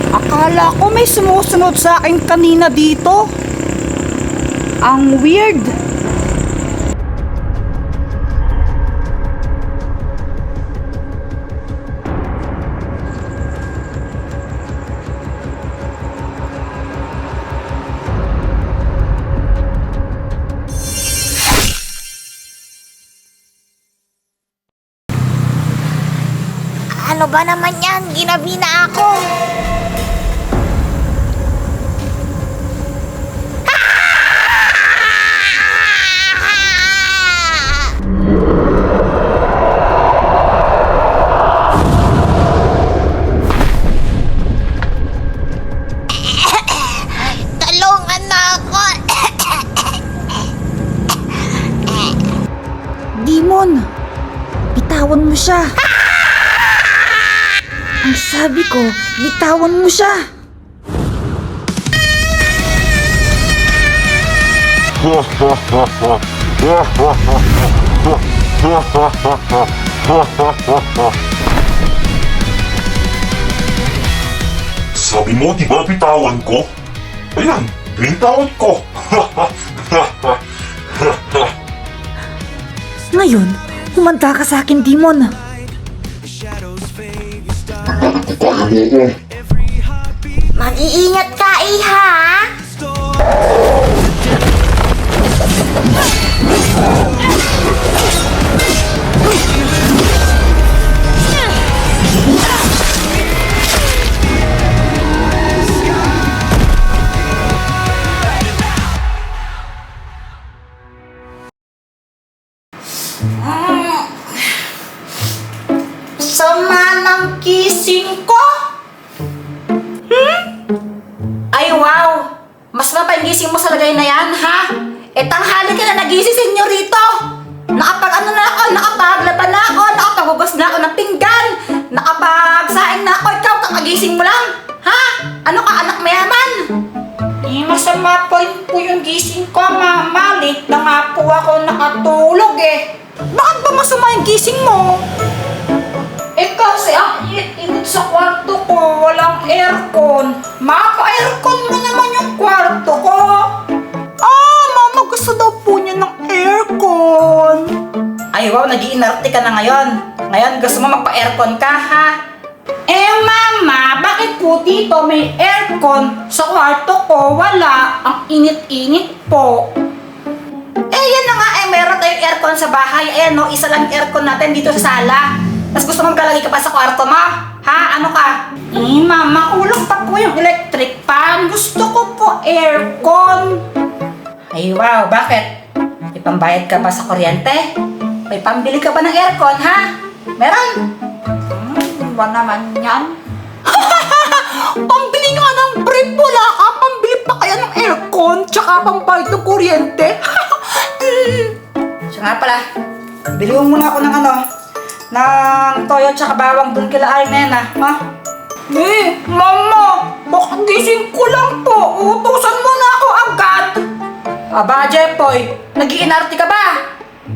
Akala ko may sumusunod sa akin kanina dito. Ang weird. Ano ba naman yan? Ginabi na ako. Tulungan na ako. Demon, bitawan mo siya. Ang sabi ko, bitawan mo siya. Sabi mo, di ba bitawan ko? Ayan, binitawan ko. Ngayon, humanda ka sa akin, Demon. Mag-iingat ka, Iha. Sama ng kissing ko. Ay, wow! Mas mapagising mo sa lagay na yan, ha? Tanghali ka na nagising, senyorito! Nakapag-ano na ako, nakapaglaban na ako, nakapaghugas na ako ng pinggan, nakapagsaing na ako, ikaw, kakagising mo lang, ha? Ano ka, anak mayaman? Masama po yung gising ko, mama. Late na nga po ako nakatulog, eh. Bakit ba masama yung gising mo? Kasi ang init sa kwarto ko, walang aircon. Mapa-aircon mo naman yung kwarto ko. Mama, gusto daw po niya ng aircon. Ay, wow, nag-iinarte ka na ngayon. Ngayon, gusto mo magpa-aircon ka, ha? Mama, bakit po dito may aircon? Sa kwarto ko, wala. Ang init-init po. Yan na nga, meron tayong aircon sa bahay. Ayan, no, isa lang aircon natin dito sa sala. Tapos gusto mong galagi ka pa sa kwarto mo? Ha? Ano ka? Mama, kulang pa po yung electric fan. Gusto ko po aircon. Ay, wow. Bakit? May pambayad ka ba sa kuryente? May pambili ka ba ng aircon, ha? Meron? Ba naman yan? Pambili nga ng brief, wala ka. Pambili pa kaya ng aircon, tsaka pambayad ng kuryente. Siya nga pala. Bili mo muna ako ng ng toyo tsaka bawang dun kila Armena, ha? Mama, baka gising ko lang po. Utusan mo na ako agad. Aba, Jepoy, nag-iinarte ka ba?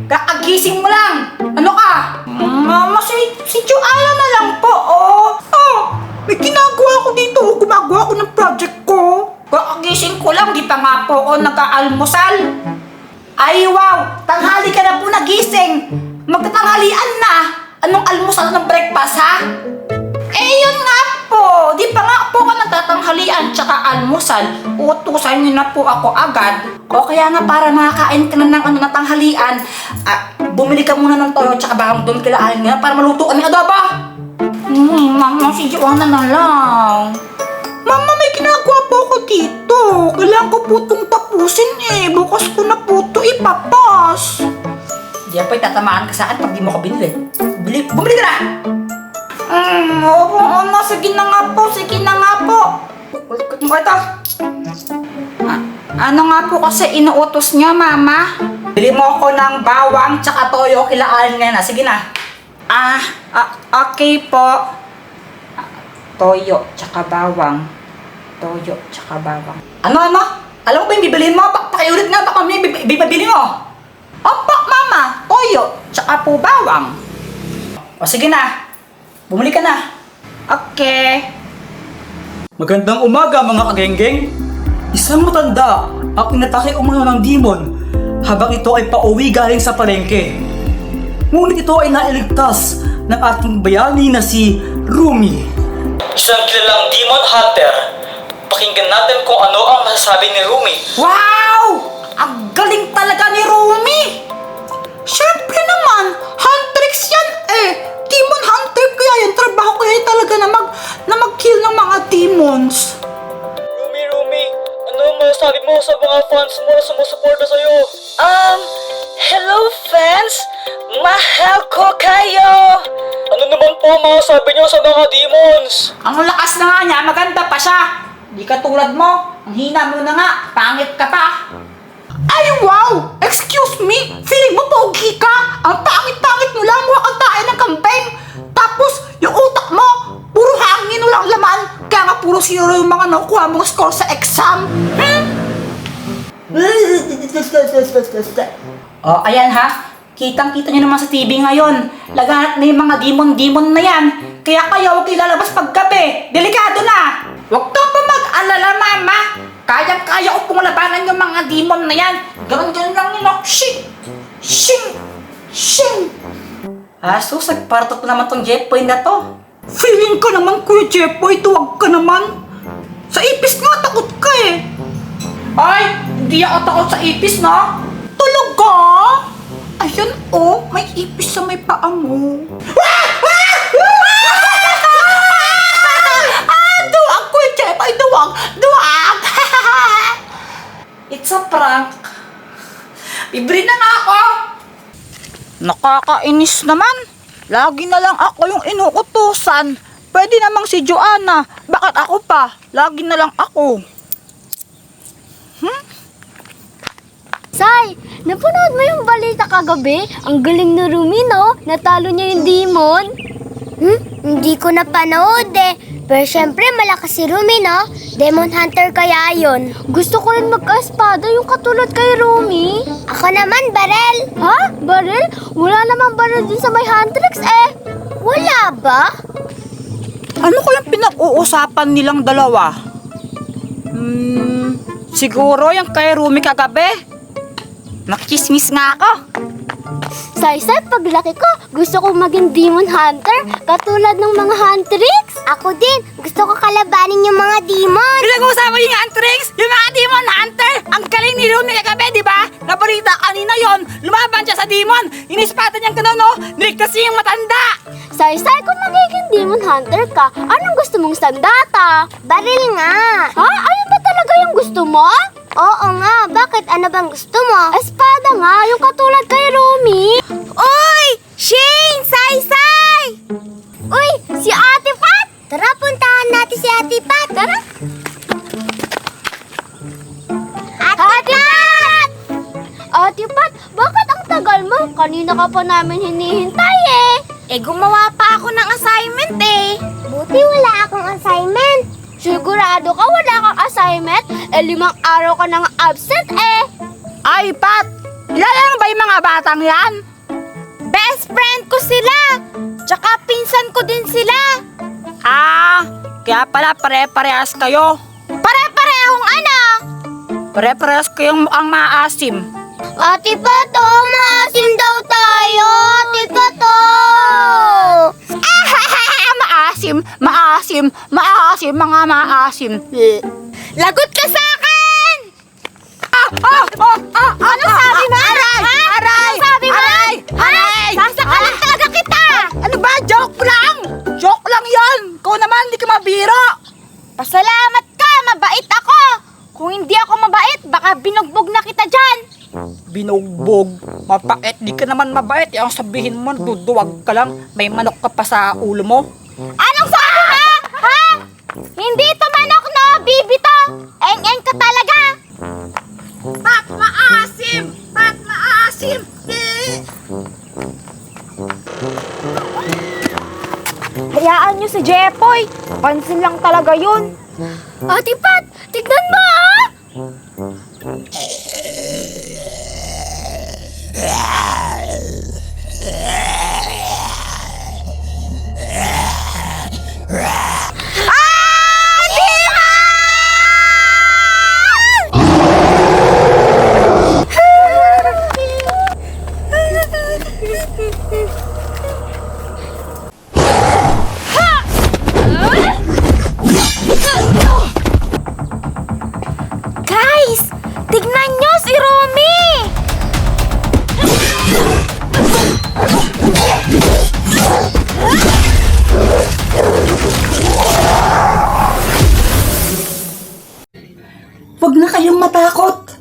Kakagising mo lang. Ano ka? Mama, si Joanna na lang po, may ginagawa ko dito. Gumagawa ko ng project ko. Kakagising ko lang, di pa nga po ako nag-aalmusal. Ay, wow! Tanghali ka na po nagising. Magtatanghalian na. Anong almusal ng breakfast, ha? Yun nga po. Di pa nga po ako nagtatanghalian tsaka almusal. Utusan niyo na po ako agad. O kaya nga para makakain ka na ng tanghalian, bumili ka muna ng toyo tsaka bawang doon kila Aling nga para maluto ang adobo. Mama, si Joanna na lang. Mama, may ginagawa po ako dito. Kailangan ko po itong tapusin Bukas ko na po ito ipapas. Di pa tatamaan ka sa akin pag di mo ko binili. Bumili ka na! Oo, sige na nga po, sige na nga po. Ulit mo ito. Ano nga po kasi inuutos niya, Mama? Bili mo ako ng bawang tsaka toyo kila Aling na. Sige na. Okay po. Toyo tsaka bawang. Toyo tsaka bawang. Ano? Alam mo ba yung bibilhin mo? Pakiulit nga, baka may bibili mo. Opo, Mama. Toyo toyo, tsaka po bawang. O sige na, bumili ka na. Okay. Magandang umaga mga kagenggeng. Isang matanda ang inatake umano ng demon habang ito ay pauwi galing sa palengke. Ngunit ito ay nailigtas ng ating bayani na si Rumi. Isang kilalang demon hunter. Pakinggan natin kung ano ang masasabi ni Rumi. Wow! Ang galing talaga ni Rumi! Siyempre naman, Huntrix yan eh. Demon Hunter kaya yan. Trabaho kaya yan talaga na mag-kill ng mga demons. Rumi, ano ang masasabi mo sa mga fans mo na sumusuporta sa'yo? Hello fans! Mahal ko kayo! Ano naman po masasabi niyo sa mga demons? Ang lakas na nga niya, maganda pa siya. Di ka tulad mo, ang hina mo na nga, pangit ka pa. Ay, wow! Excuse me! Feeling mo pogi ka? Ang pangit-pangit mo lang, mukha kang tayo ng kambing. Tapos, yung utak mo, puro hangin mo lang laman. Kaya nga puro zero yung mga nakukuha mong score sa exam. Oh, ayan ha. Kitang-kita nyo naman sa TV ngayon. Laganat na yung mga demon-demon na yan. Kaya kayo huwag ilalabas paggabi. Delikado na. Huwag ka pa mag-alala, mama. Kayang-kaya ko pong labanan yung mga demon na yan. Ganun-ganun lang yun, oh. Shing! Shing! Shing! Asus, nagpartot na naman tong Jeffoy na to. Feeling ka naman, Kuya Jeffoy, tuwag ka naman. Sa ipis nga, takot ka eh. Ay, hindi ako takot sa ipis, no? Talaga? Ayan oh, may ipis sa may paa mo. Duwag, Kuya Jeffoy, duwag! Duwag! It's a prank. Libre na nga ako. Nakakainis naman. Lagi na lang ako yung inuutusan. Pwede namang si Joanna. Bakit ako pa? Lagi na lang ako. Sai, napanood mo yung balita kagabi? Ang galing ni Rumi, no? Natalo niya yung demon. Hindi ko napanood eh. Pero syempre, malakas si Rumi, no? Demon Hunter kaya yun. Gusto ko rin magka-espada yung katulad kay Rumi. Ako naman, barel. Ha? Barel? Wala namang barel din sa may Huntrix eh. Wala ba? Ano kayang pinag-uusapan nilang dalawa? Siguro yung kay Rumi kagabi. Nakichismis nga ako. Sai-sai, paglaki ko, gusto kong maging demon hunter katulad ng mga Huntrix. Ako din, gusto ko kalabanin yung mga demon. Pinag-uusapan yung Huntrix, yung mga demon hunter. Ang galing ni Rumi kagabi, di ba? Nabalita kanina yon. Lumaban siya sa demon. Inispatan niyang ganun, no? Niligtas niya yung matanda. Sai-sai, kung magiging demon hunter ka, anong gusto mong sandata? Baril nga. Ha? Ayun ba talaga yung gusto mo? Oo nga, bakit? Ano bang gusto mo? Espada nga, yung katulad kay Rumi. Uy! Shane! Sai-sai! Uy! Si Ate Pat! Tara, puntahan natin si Ate Pat. Tara! Ate Pat! Ate Pat, bakit ang tagal mo? Kanina ka pa namin hinihintay eh. Gumawa pa ako ng assignment eh. Buti wala akong assignment. Sigurado ka wala kang assignment? 5 araw ka nang absent eh. Ay, Pat! Kilala mo ba yung mga batang yan? Best friend ko sila. Tsaka pinsan ko din sila. Kaya pala pare-parehas kayo. Pare-parehong ano? Pare-parehas kayong mukhang maasim. Ate Pato, maasim daw tayo. Ate Pato. Maasim, mga maasim. Lagot ka sa akin! Ano sabi mo? Aray! Ano sabi mo? Aray! Sasakalan talaga kita! Ano ba? Joke lang! Joke lang yan! Ikaw naman, di ka mabiro! Pasalamat ka, mabait ako! Kung hindi ako mabait, baka binugbog na kita dyan! Binugbog. Mapait, di ka naman mabait. Ang sabihin mo, duduwag ka lang. May manok ka pa sa ulo mo. Anong sabi mo? Ha? Hindi ito manok, no? Bibi to! Eng-eng ka talaga! Pat, maasim! Pat, maasim! Hayaan niyo si Jeffoy. Pansin lang talaga yun. Ate Pat, tignan mo ah! Guys, tignan nyo si Rumi! Huwag na kayong matakot.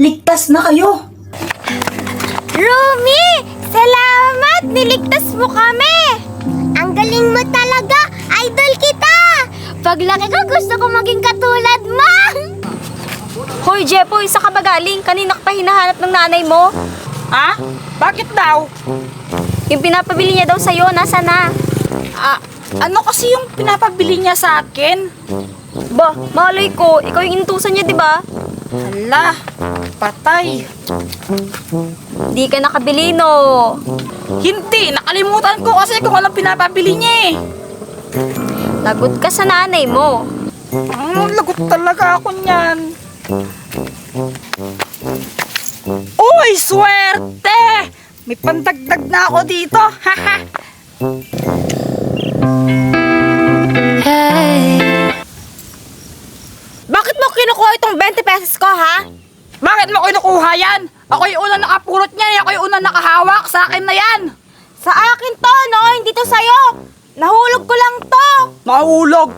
Ligtas na kayo. Rumi! Salamat! Niligtas mo kami! Ang galing mo talaga! Idol kita! Paglaki ko, gusto ko maging katulad mo! Hoy, Jepoy, sa ka ba galing? Kanina ka pa hinahanap ng nanay mo? Ha? Bakit daw? Yung pinapabili niya daw sa'yo, nasa na? Ano kasi yung pinapabili niya sa akin? Ba, malay ko, ikaw yung inutusan niya, di ba? Hala, patay. Di ka nakabili, no? Hindi, nakalimutan ko kasi kung anong pinapabili niya eh. Lagot ka sa nanay mo. Lagot talaga ako niyan. Uy, swerte! May pandagdag na ako dito. Haha. Bakit mo kinukuha itong 20 pesos ko, ha? Bakit mo kinukuha yan? Ako yung unang nakapulot niya, ako yung unang nakahawak. Sa akin na yan. Sa akin to, no? Hindi to sa'yo. Nahulog ko lang to. Nahulog.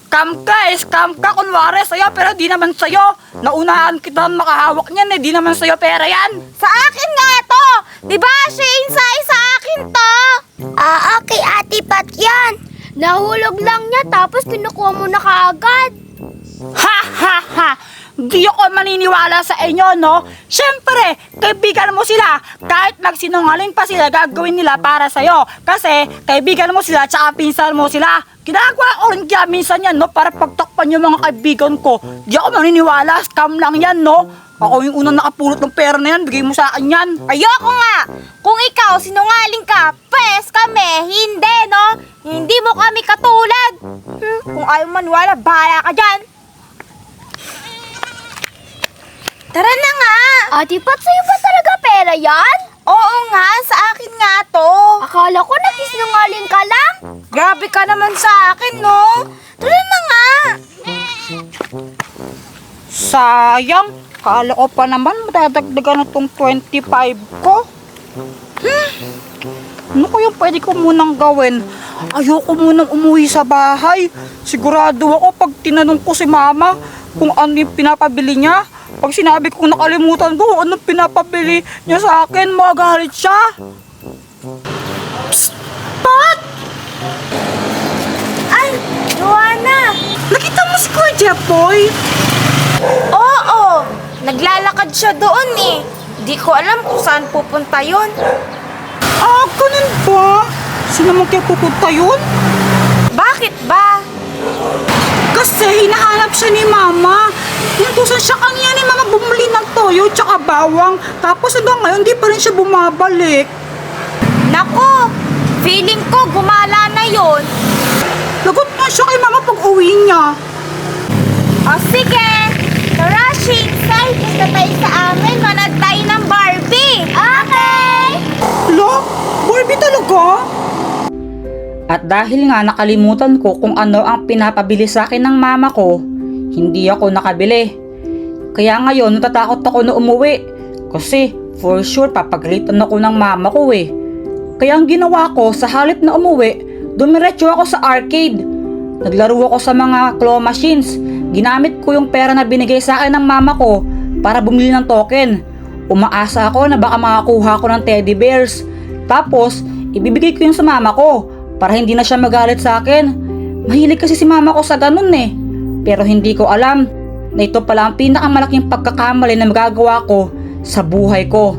Scam ka, kunwari sa'yo, pero di naman sa'yo. Naunahan kita makahawak niyan eh, di naman sa'yo pera yan. Sa akin nga to. Di ba, Shane, sa akin to? Okay, Ate Pat yan. Nahulog lang niya tapos kinukuha mo na kaagad. Ha ha ha! Di ako maniniwala sa inyo, no? Siyempre, kaibigan mo sila. Kahit magsinungaling pa sila, gagawin nila para sa'yo. Kasi, kaibigan mo sila, tsaka pinsan mo sila. Ginagawa ko rin kaya minsan yan, no? Para pagtakpan yung mga kaibigan ko. Di ako maniniwala, scam lang yan, no? Ako yung unang nakapulot ng pera na yan, bigay mo sa akin yan. Ayoko nga. Kung ikaw sinungaling ka, pwes kami, hindi, no? Hindi mo kami katulad. Kung ayaw maniwala, bahala ka dyan. Tara na nga. Ate Pat, sa'yo ba talaga pera yan? Oo nga, sa akin nga to. Akala ko nagsisinungaling ka lang. Grabe ka naman sa akin, no? Tara na nga. Sayang, kala ko pa naman madadagdagan na tong 25 ko. Ano kaya pwede ko munang gawin? Ayoko munang umuwi sa bahay. Sigurado ako pag tinanong ko si mama kung ano yung pinapabili niya. Pag sinabi kong nakalimutan ko anong pinapabili niya sa akin, magagalit siya. Psst! Pat! Ay, Joanna. Nakita mo si Kuya Jepoy? Oo, naglalakad siya doon eh. Di ko alam kung saan pupunta yun. Ganun ba? Sino naman kaya pupunta yun? Bakit ba? Kasi hinahanap siya ni Mama. Inutusan siya kanina ni Mama bumili ng toyo tsaka bawang. Tapos hanggang ngayon di pa rin siya bumabalik. Nako, feeling ko gumala na yun. Lagot na siya kay Mama pag uwi niya. O sige, tara Shinsay, punta tayo sa amin, manood tayo ng Barbie. Okay! Lo, Barbie talaga? At dahil nga nakalimutan ko kung ano ang pinapabili sa akin ng mama ko, hindi ako nakabili. Kaya ngayon natatakot ako na umuwi. Kasi for sure papagalitan ako ng mama ko eh. Kaya ang ginawa ko, sa halip na umuwi, dumiretso ako sa arcade. Naglaro ako sa mga claw machines. Ginamit ko yung pera na binigay sa akin ng mama ko para bumili ng token. Umaasa ako na baka makakuha ko ng teddy bears. Tapos, ibibigay ko yung sa mama ko para hindi na siya magalit sa akin. Mahilig kasi si mama ko sa ganun eh. Pero hindi ko alam na ito pala ang pinakamalaking pagkakamali na magagawa ko sa buhay ko.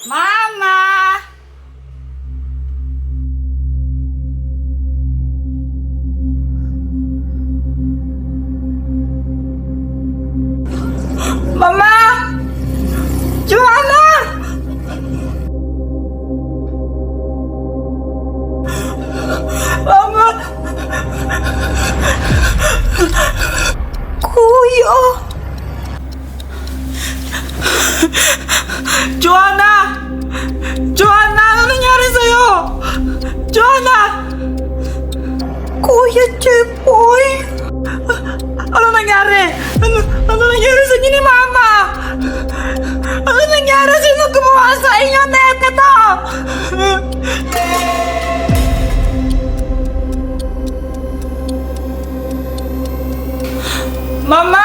Mama! Mama! Joanna! Mama! Joanna! Joanna, ano nangyari sa'yo? Joanna! Kuya Jepoy! Ano nangyari? Ano nangyari sa inyo ni Mama? Ano nangyari? Sino gumawa sa inyo? Neta to! Mama!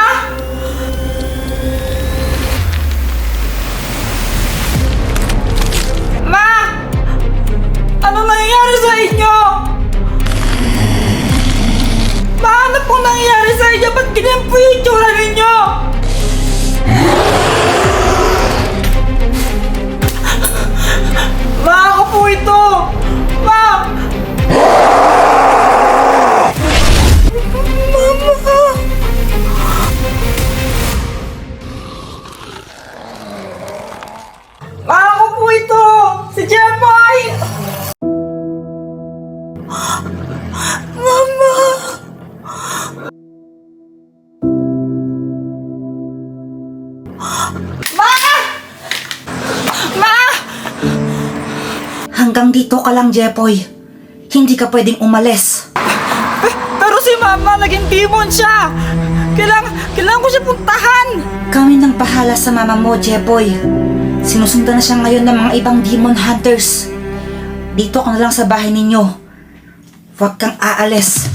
Ma! Ano nangyayari sa inyo? Ma, ano pong nangyayari sa inyo? Ba't ganyan po yung itsura ninyo? Ma, ako po ito! Ma! Ma, ako po ito! Si Jepoy! Mama! Ma! Ma! Hanggang dito ka lang, Jepoy. Hindi ka pwedeng umalis. Pero si Mama, naging demon siya! Kailangan ko siya puntahan! Kami nang bahala sa mama mo, Jepoy. Sinusundan na siya ngayon ng mga ibang demon hunters. Dito ka na lang sa bahay ninyo. Huwag kang aalis.